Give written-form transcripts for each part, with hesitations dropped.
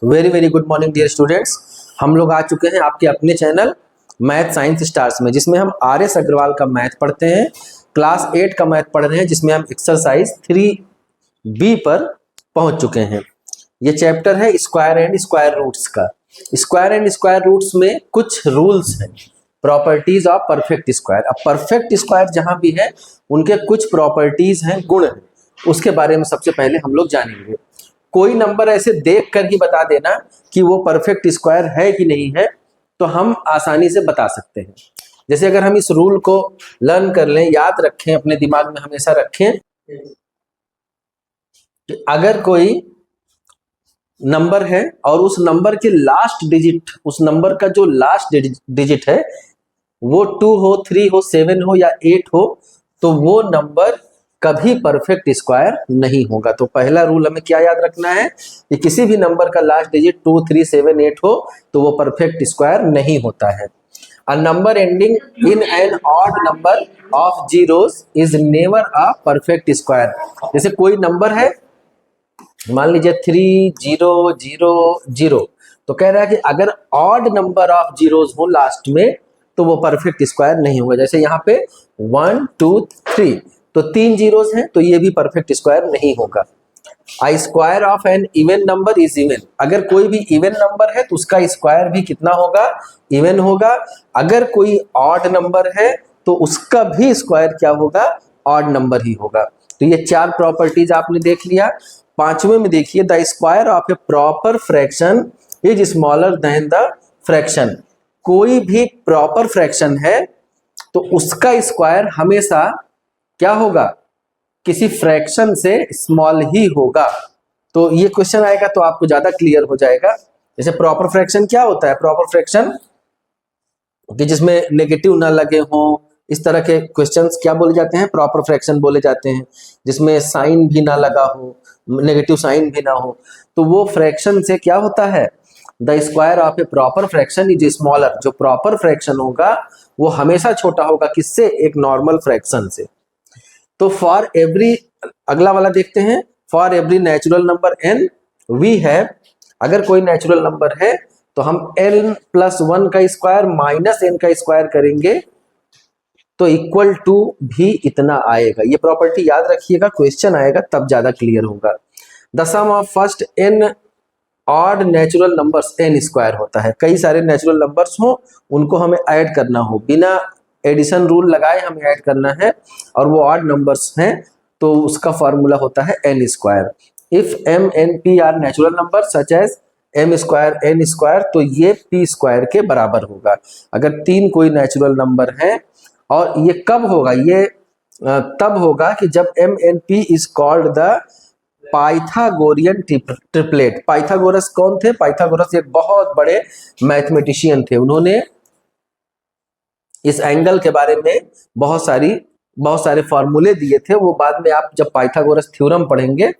Very very good morning dear students. हम लोग आ चुके हैं आपके अपने चैनल मैथ साइंस स्टार्स में, जिसमें हम RS अग्रवाल का मैथ पढ़ते हैं। क्लास 8 का मैथ पढ़ रहे हैं, जिसमें हम एक्सरसाइज 3B पर पहुंच चुके हैं। ये चैप्टर है स्क्वायर एंड स्क्वायर रूट्स का। स्क्वायर एंड स्क्वायर रूट्स में कुछ रूल्स हैं, प्रॉपर्टीज ऑफ परफेक्ट स्क्वायर। अब परफेक्ट स्क्वायर जहां भी है उनके कुछ प्रॉपर्टीज हैं, गुण हैं, उसके बारे में सबसे पहले हम लोग जानेंगे। कोई नंबर ऐसे देख कर ही बता देना कि वो परफेक्ट स्क्वायर है कि नहीं है, तो हम आसानी से बता सकते हैं। जैसे अगर हम इस रूल को लर्न कर लें, याद रखें, अपने दिमाग में हमेशा रखें कि अगर कोई नंबर है और उस नंबर के लास्ट डिजिट, उस नंबर का जो लास्ट डिजिट है वो 2 हो, 3 हो, 7 हो या 8 हो, तो वो नंबर कभी परफेक्ट स्क्वायर नहीं होगा। तो पहला रूल हमें क्या याद रखना है कि किसी भी नंबर का लास्ट डिजिट 2, 3, 7, 8 हो तो वो परफेक्ट स्क्वायर नहीं होता है। A number ending in an odd number of zeros is never a perfect square. जैसे कोई नंबर है, मान लीजिए 3, 0, 0, 0, तो कह रहा है कि अगर ऑड नंबर ऑफ जीरोस हो लास्ट में तो वो परफेक्ट स्क्वायर नहीं होगा। जैसे यहाँ पे 1, 2, 3, तो 3 जीरोस हैं, तो ये भी परफेक्ट स्क्वायर नहीं होगा। I square of an even number is even. अगर कोई भी इवन नंबर है तो उसका स्क्वायर भी कितना होगा? इवन होगा। अगर कोई ऑड नंबर है तो उसका भी स्क्वायर क्या होगा? ऑड नंबर ही होगा। तो ये 4 प्रॉपर्टीज आपने देख लिया। पांचवें में देखिए, the square of A proper fraction is smaller than the fraction. कोई भी प्रॉपर फ्रैक्शन है तो उसका स्क्वायर हमेशा क्या होगा? किसी फ्रैक्शन से स्मॉल ही होगा। तो ये क्वेश्चन आएगा तो आपको ज्यादा क्लियर हो जाएगा। जैसे प्रॉपर फ्रैक्शन क्या होता है? प्रॉपर फ्रैक्शन कि जिसमें नेगेटिव ना लगे हो, इस तरह के क्वेश्चंस क्या बोले जाते हैं? प्रॉपर फ्रैक्शन बोले जाते हैं। जिसमें साइन भी ना लगा हो, नेगेटिव साइन भी ना हो, तो वो फ्रैक्शन से क्या होता है? The square of A proper fraction is smaller. जो प्रॉपर फ्रैक्शन होगा वो हमेशा छोटा होगा, किससे? एक नॉर्मल फ्रैक्शन से। तो फॉर एवरी, अगला वाला देखते हैं, for every natural number n we have. अगर कोई नेचुरल नंबर है तो हम n+1 का स्क्वायर माइनस n का स्क्वायर करेंगे तो इक्वल टू भी इतना आएगा। ये प्रॉपर्टी याद रखिएगा, क्वेश्चन आएगा तब ज्यादा क्लियर होगा। The sum of first n odd natural numbers n square होता है। कई सारे नेचुरल नंबर्स हो, उनको हमें ऐड करना हो, बिना एडिशन रूल लगाए हमें ऐड करना है, और वो ऑड नंबर्स हैं तो उसका फॉर्मूला होता है n square. If m n p are natural number such as m square n square, तो ये p स्क्वायर के बराबर होगा। अगर 3 कोई नेचुरल नंबर है, और ये कब होगा? ये तब होगा कि जब m n p is called the Pythagorean triplet. Pythagoras कौन थे? पाइथागोरस एक बहुत बड़े मैथमेटिशियन थे। उन्होंने इस एंगल के बारे में बहुत सारे फॉर्मूले दिए थे। वो बाद में आप जब पाइथागोरस थ्योरम पढ़ेंगे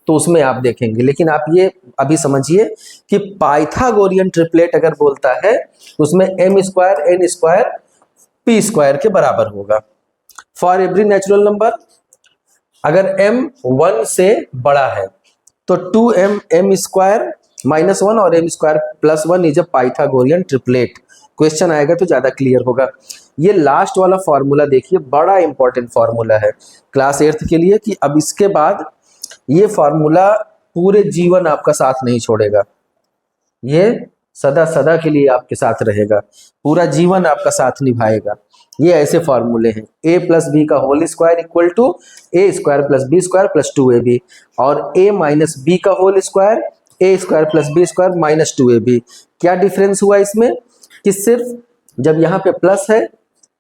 तो उसमें आप देखेंगे। लेकिन आप ये अभी समझिए कि पाइथागोरियन ट्रिपलेट अगर बोलता है तो उसमें m square n square p square के बराबर होगा। फॉर एवरी नेचुरल नंबर, अगर m 1 से बड़ा है तो 2m m स्क्वायर -1 और m square +1 is a Pythagorean triplet. Question आएगा तो ज्यादा क्लियर होगा। ये लास्ट वाला फॉर्मूला देखिए, बड़ा इंपॉर्टेंट फॉर्मूला है क्लास 8 के लिए, कि अब इसके बाद ये फॉर्मूला पूरे जीवन आपका साथ नहीं छोड़ेगा। ये सदा सदा के लिए आपके साथ रहेगा, पूरा जीवन आपका साथ निभाएगा। ये ऐसे फॉर्मूले हैं, a + b का whole square equal to a² + b² + 2ab, और a - b का whole square a² + b² - 2ab। क्या डिफरेंस हुआ इसमें? कि सिर्फ जब यहाँ पे प्लस है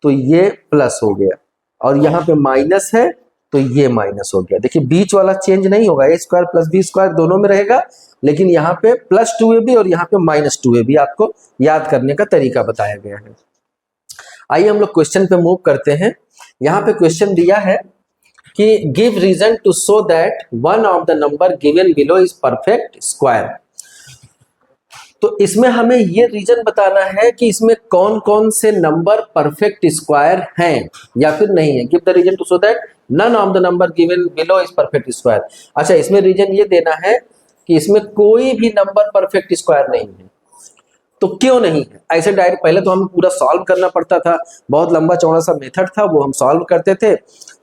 तो ये प्लस हो गया, और यहाँ पे माइनस है तो ये माइनस हो गया। देखिए बीच वाला चेंज नहीं होगा, a² + b² दोनों में रहेगा, लेकिन यहाँ पे +2ab और यहाँ पे -2ab आपको याद करने का तरीका बताया गया है। आइए हम लोग क्वेश्चन पे मूव करते हैं। यहाँ पे क्वेश्चन दिया है कि give reason to show that one of the number given below is perfect square. तो इसमें हमें ये रीजन बताना है कि इसमें कौन कौन से नंबर परफेक्ट स्क्वायर हैं या फिर नहीं है। Give the reason to show that none of the number given below is perfect square. अच्छा, इसमें रीजन ये देना है कि इसमें कोई भी नंबर परफेक्ट स्क्वायर नहीं है। तो क्यों नहीं है? ऐसे डायरेक्ट पहले तो हमें पूरा सॉल्व करना पड़ता था, बहुत लंबा चौड़ा सा मेथड था, वो हम सॉल्व करते थे,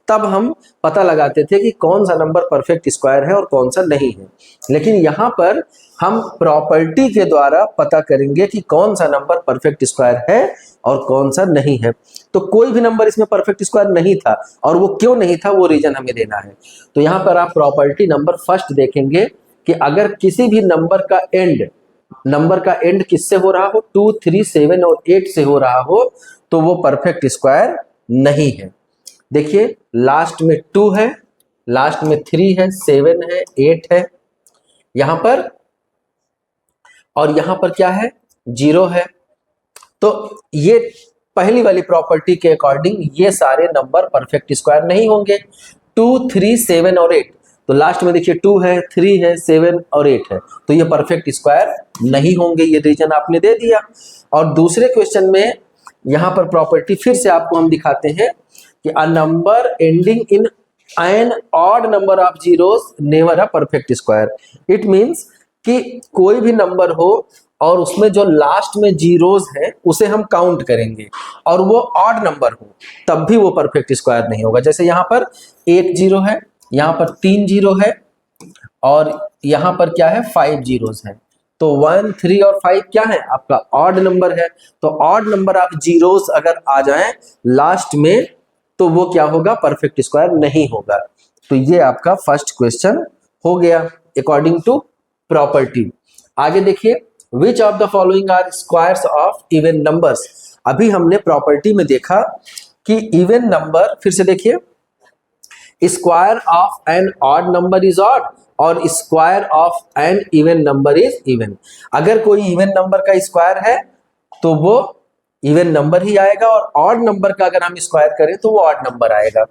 तब हम पता लगाते थे कि कौन सा नंबर परफेक्ट स्क्वायर है और कौन सा नहीं है। लेकिन यहाँ पर हम प्रॉपर्टी के द्वारा पता करेंगे कि कौन सा नंबर परफेक्ट स्क्वायर है और कौन सा नहीं है। तो कोई भी नंबर इसमें परफेक्ट स्क्वायर नहीं था, और वो क्यों नहीं था वो रीजन हमें देना है। तो यहाँ पर आप प्रॉपर्टी नंबर फर्स्ट देखेंगे कि अगर किसी भी नंबर का एंड किससे हो रहा हो, 2, 3, 7 और 8 से हो रहा हो, तो वो परफेक्ट स्क्वायर नहीं है। देखिए लास्ट में 2 है, लास्ट में 3 है, 7 है, 8 है यहां पर, और यहां पर क्या है, 0 है। तो ये पहली वाली प्रॉपर्टी के अकॉर्डिंग ये सारे नंबर परफेक्ट स्क्वायर नहीं होंगे। 2, 3, 7 और 8, तो लास्ट में देखिए 2 है, 3 है, 7 और 8 है, तो ये परफेक्ट स्क्वायर नहीं होंगे। ये रीजन आपने दे दिया। और दूसरे क्वेश्चन में यहां पर प्रॉपर्टी फिर से आपको हम दिखाते हैं कि a number ending in an odd number of zeros never a perfect square. It means कि कोई भी नंबर हो और उसमें जो लास्ट में जीरोस है उसे हम काउंट करेंगे और वो ऑड नंबर हो, तब भी वो परफेक्ट स्क्वायर नहीं होगा। जैसे यहाँ पर 1 0 है, यहाँ पर 3 0 है, और यहाँ पर क्या है, 5 जीरोस है। तो 1, 3 और 5 क्या है, आपका ऑड नंबर है। तो ऑड नंबर ऑफ जीरोस अगर आ जाए लास्ट में, तो वो क्या होगा, परफेक्ट स्क्वायर नहीं होगा। तो ये आपका फर्स्ट क्वेश्चन हो गया अकॉर्डिंग टू प्रॉपर्टी। आगे देखिए, which of the following are squares of even numbers. अभी हमने प्रॉपर्टी में देखा कि इवन नंबर, फिर से देखिए, square of an odd number is odd और square of an even number is even. अगर कोई इवन नंबर का स्क्वायर है तो वो इवन नंबर ही आएगा, और ऑड नंबर का अगर हम स्क्वायर करें तो वो ऑड नंबर आएगा।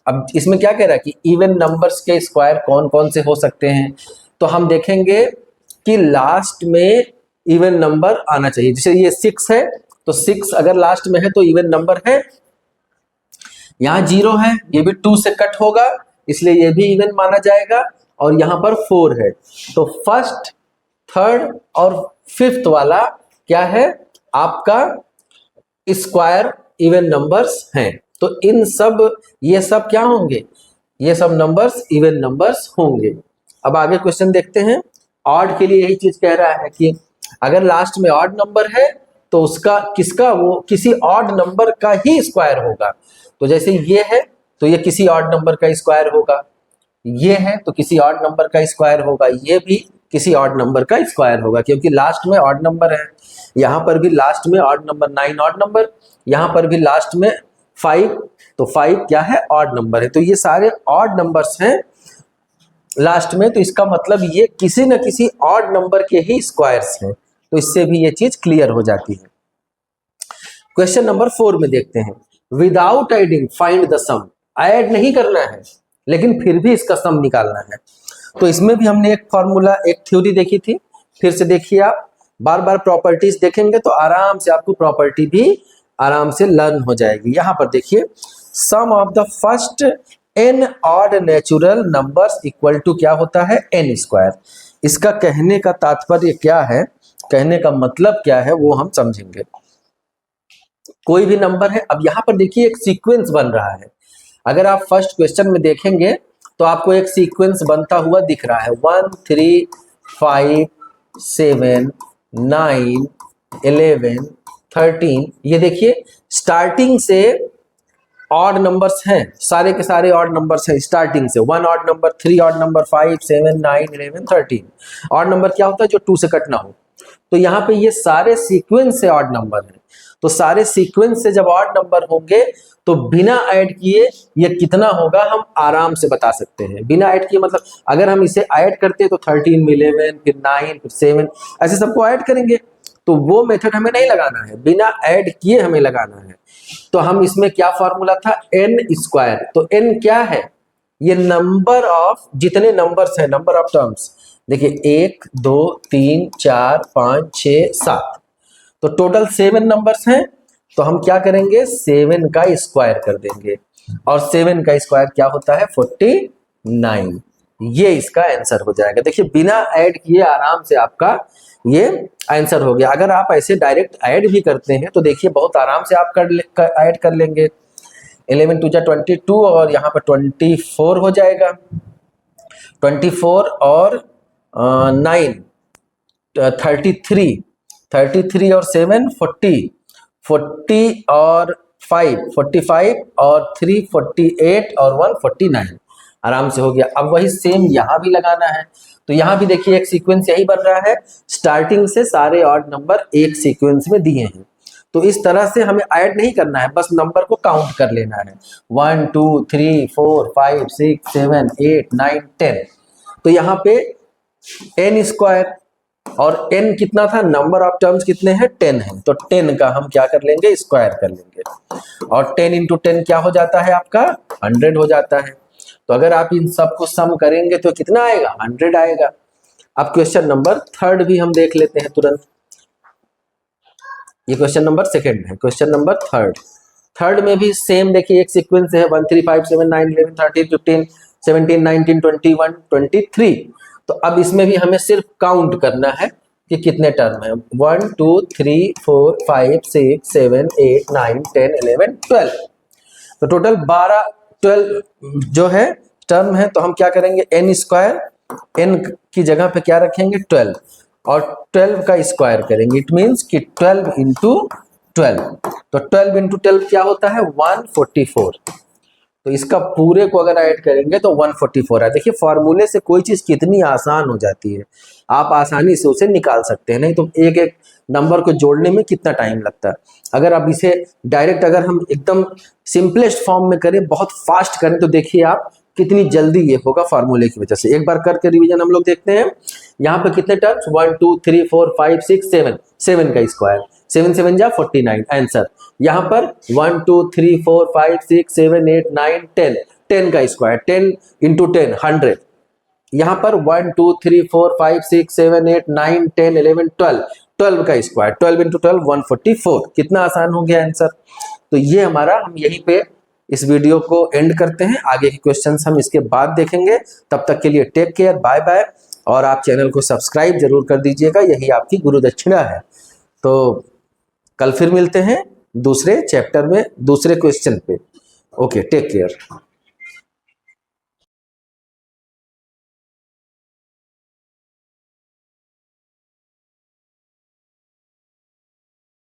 अब इसमें क्या कह रहा है कि इवन नंबर्स के स्क्वायर कौन कौन से हो सकते हैं, तो हम देखेंगे कि लास्ट में इवन नंबर आना चाहिए। जैसे ये 6 है, तो 6 अगर लास्ट में है तो इवन नंबर है। यहाँ 0 है, ये भी 2 से कट होगा, इसलिए ये भी इवन माना जाएगा। और यहाँ पर 4 है, तो फर्स्ट, थर्ड और फिफ्थ वाला क्या है, आपका स्क्वायर इवन नंबर्स हैं। तो इन सब, ये सब क्या होंगे, ये सब नंबर्स इवन नंबर्स होंगे। अब आगे क्वेश्चन देखते हैं। ऑड के लिए यही चीज कह रहा है कि अगर लास्ट में ऑड नंबर है तो उसका किसका, वो किसी ऑड नंबर का ही स्क्वायर होगा। तो जैसे ये है तो ये किसी ऑड नंबर का स्क्वायर होगा, ये है तो किसी ऑड नंबर का स्क्वायर होगा, ये भी किसी ऑड नंबर का स्क्वायर होगा, क्योंकि लास्ट में ऑड नंबर है। यहाँ पर भी लास्ट में ऑड नंबर 9 ऑड नंबर, यहाँ पर भी लास्ट में 5, तो 5 क्या है, ऑड नंबर है। तो ये सारे ऑड नंबर्स हैं लास्ट में, तो इसका मतलब ये किसी न किसी ऑड नंबर के ही स्क्वायर्स हैं। तो इससे भी ये चीज क्लियर हो जाती है। क्वेश्चन नंबर 4 में देखते हैं, without adding find the sum. Add नहीं करना है लेकिन फिर भी इसका सम निकालना है। तो इसमें भी हमने एक फॉर्मूला, एक थ्योरी देखी थी। फिर से देखिए, आप बार बार प्रॉपर्टीज देखेंगे तो आराम से आपको प्रॉपर्टी भी आराम से लर्न हो जाएगी। यहां पर देखिए, sum of the first n odd natural numbers equal to क्या होता है, n स्क्वायर। इसका कहने का तात्पर्य क्या है, कहने का मतलब क्या है, वो हम समझेंगे। कोई भी नंबर है, अब यहां पर देखिए एक सीक्वेंस बन रहा है। अगर आप फर्स्ट क्वेश्चन में देखेंगे तो आपको एक सीक्वेंस बनता हुआ दिख रहा है, 1, 3, 5, 7, 9, 11, 13। ये देखिए स्टार्टिंग से ऑड नंबर्स हैं, सारे के सारे ऑड नंबर्स हैं स्टार्टिंग से। 1 odd number, 3 odd number, 5, 7, 9, 11, 13। Odd number क्या होता है, जो 2 से कट ना हो। तो यहाँ पे ये सारे सीक्वेंस से ऑड नंबर हैं। तो सारे सीक्वेंस से जब ऑड नंबर होंगे तो बिना ऐड किए ये कितना होगा हम आराम से बता सकते हैं। बिना ऐड किए मतलब अगर हम इसे ऐड करते हैं तो 13 में 11, फिर 9, फिर 7, ऐसे सबको ऐड करेंगे। तो वो मेथड हमें नहीं लगाना है, बिना ऐड किए हमें लगाना है। तो हम इसमें क्या फॉर्मूला था, n स्क्वायर। तो n क्या है, ये नंबर ऑफ, जितने नंबर्स हैं, नंबर ऑफ टर्म्स। देखिए 1, 2, 3, 4, 5, 6, 7, तो टोटल 7 नंबर्स हैं। तो हम क्या करेंगे, 7 का स्क्वायर कर देंगे, और 7 का स्क्वायर क्या होता है, 49। ये इसका आंसर हो जाएगा। देखिए बिना ऐड किए आराम से आपका ये आंसर हो गया। अगर आप ऐसे डायरेक्ट ऐड भी करते हैं तो देखिए बहुत आराम से आप ऐड कर लेंगे। 11 2 22 और यहाँ पर 24 हो जाएगा। 24 और 9 33 और 7 40 40 और 5 45 और 3 48 और 1 49 आराम से हो गया। अब वही सेम यहाँ भी लगाना है। तो यहाँ भी देखिए एक सीक्वेंस यही बन रहा है, स्टार्टिंग से सारे ऑड नंबर एक सीक्वेंस में दिए हैं। तो इस तरह से हमें ऐड नहीं करना है, बस नंबर को काउंट कर लेना है। 1 2 3 4 5 6 7 8 9 10। तो यहाँ पे n स्क्वायर और n कितना था, नंबर ऑफ टर्म्स कितने हैं 10 है, तो 10 का हम क्या कर लेंगे, स्क्वायर कर लेंगे। और 10 इंटू 10 क्या हो जाता है आपका 100 हो जाता है। तो अगर आप इन सब को सम करेंगे तो कितना आएगा 100 आएगा। अब क्वेश्चन नंबर 3 भी हम देख लेते हैं तुरंत। ये क्वेश्चन नंबर 2 है। क्वेश्चन नंबर 3 में भी सेम देखिए एक सीक्वेंस है 1 3 5 7 9 11 13 15 17 19 21 23। तो अब इसमें भी हमें सिर्फ काउंट करना है कि कितने टर्म है। 1 2 3 4 5 6 7 8 9 10 11 12। तो टोटल 12 जो है टर्म है। तो हम क्या करेंगे, n स्क्वायर, n की जगह पे क्या रखेंगे 12 और 12 का स्क्वायर करेंगे। इट मीन्स कि 12 इंटू 12। तो 12 इंटू 12 क्या होता है 144। तो इसका पूरे को अगर ऐड करेंगे तो 144 है। देखिए फॉर्मूले से कोई चीज कितनी आसान हो जाती है, आप आसानी से उसे निकाल सकते हैं। नहीं तो एक एक नंबर को जोड़ने में कितना टाइम लगता है। अगर आप इसे डायरेक्ट अगर हम एकदम सिंपलेस्ट फॉर्म में करें, बहुत फास्ट करें, तो देखिए आप कितनी जल्दी ये होगा फॉर्मूले की वजह से। एक बार करके रिवीजन हम लोग देखते हैं। यहाँ पे कितने टर्म्स 1 2 3 4 5 6 7, 7 का स्क्वायर, 7 7 जा 49 आंसर। यहाँ पर 1 2 3 4 5 6 7 8 9 10, 10 का स्क्वायर, 10 इंटू 10 100। यहाँ पर 1 2 3 4 5 6 7 8 9 10 11 12, 12 का स्क्वायर, 12 इंटू 12 144। कितना आसान हो गया आंसर। तो ये हमारा, हम यहीं पे इस वीडियो को एंड करते हैं। आगे के क्वेश्चंस हम इसके बाद देखेंगे। तब तक के लिए टेक केयर, बाय बाय। और आप चैनल को सब्सक्राइब जरूर कर दीजिएगा, यही आपकी गुरु दक्षिणा है। तो कल फिर मिलते हैं दूसरे चैप्टर में, दूसरे क्वेश्चन पे। Okay, take care.